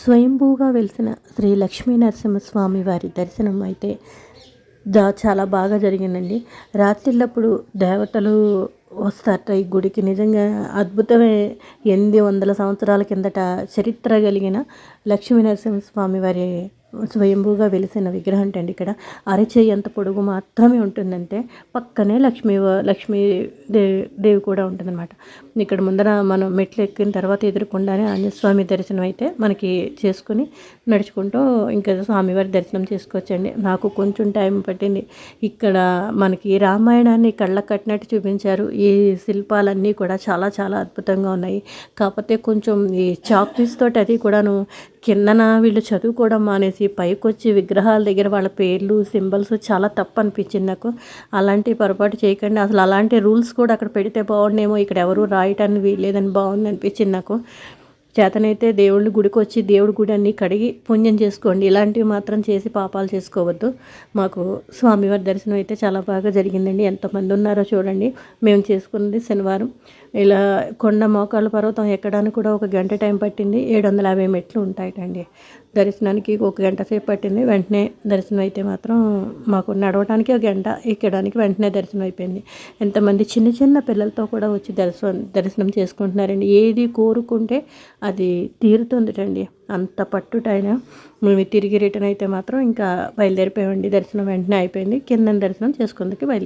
స్వయంభూగా వెలిసిన శ్రీ లక్ష్మీ నరసింహస్వామి వారి దర్శనం అయితే చాలా బాగా జరిగిందండి. రాత్రిళ్ళప్పుడు దేవతలు వస్తారట ఈ గుడికి. నిజంగా అద్భుతమే. 800 సంవత్సరాల కిందట చరిత్ర కలిగిన లక్ష్మీ నరసింహస్వామి వారి స్వయంభూగా వెలిసిన విగ్రహం అండి. ఇక్కడ అరచేయి అంత పొడుగు మాత్రమే ఉంటుందంటే పక్కనే లక్ష్మీ దేవి కూడా ఉంటుందన్నమాట. ఇక్కడ ముందర మనం మెట్లు ఎక్కిన తర్వాత ఎదురుకుండానే ఆంజనేయస్వామి దర్శనం అయితే మనకి చేసుకుని నడుచుకుంటూ ఇంకా స్వామివారి దర్శనం చేసుకోవచ్చండి. నాకు కొంచెం టైం పట్టింది. ఇక్కడ మనకి రామాయణాన్ని కళ్ళకు కట్టినట్టు చూపించారు. ఈ శిల్పాలన్నీ కూడా చాలా చాలా అద్భుతంగా ఉన్నాయి. కాకపోతే కొంచెం ఈ చాక్ పీస్ తోటి అది కూడాను కిందన వీళ్ళు చదువుకోవడం మానేసి పైకొచ్చి విగ్రహాల దగ్గర వాళ్ళ పేర్లు సింబల్స్ చాలా తప్పు అనిపించింది నాకు. అలాంటి పొరపాటు చేయకండి. అసలు అలాంటి రూల్స్ కూడా అక్కడ పెడితే బాగుండేమో. ఇక్కడ ఎవరు రాయటానికి వీల్లేదని బాగుంది అనిపించింది నాకు. చేతనైతే దేవుళ్ళ గుడికి వచ్చి దేవుడి గుడి అన్నీ కడిగి పుణ్యం చేసుకోండి. ఇలాంటివి మాత్రం చేసి పాపాలు చేసుకోవద్దు. మాకు స్వామివారి దర్శనం అయితే చాలా బాగా జరిగిందండి. ఎంతమంది ఉన్నారో చూడండి. మేము చేసుకున్నది శనివారం. ఇలా కొండ మోకాళ్ళ పర్వతం ఎక్కడానికి కూడా 1 గంట టైం పట్టింది. 750 మెట్లు ఉంటాయటండి. దర్శనానికి 1 గంట సేపు పట్టింది. వెంటనే దర్శనం అయితే మాత్రం మాకు నడవడానికి 1 గంట, ఎక్కడానికి వెంటనే దర్శనం అయిపోయింది. ఎంతమంది చిన్న చిన్న పిల్లలతో కూడా వచ్చి దర్శనం చేసుకుంటున్నారండి. ఏది కోరుకుంటే అది తీరుతుందిటండి. అంత పట్టుటైనా మేము తిరిగి రిటర్న్ అయితే మాత్రం ఇంకా బయలుదేరిపోయామండి. దర్శనం వెంటనే అయిపోయింది. కింద దర్శనం చేసుకుందుకు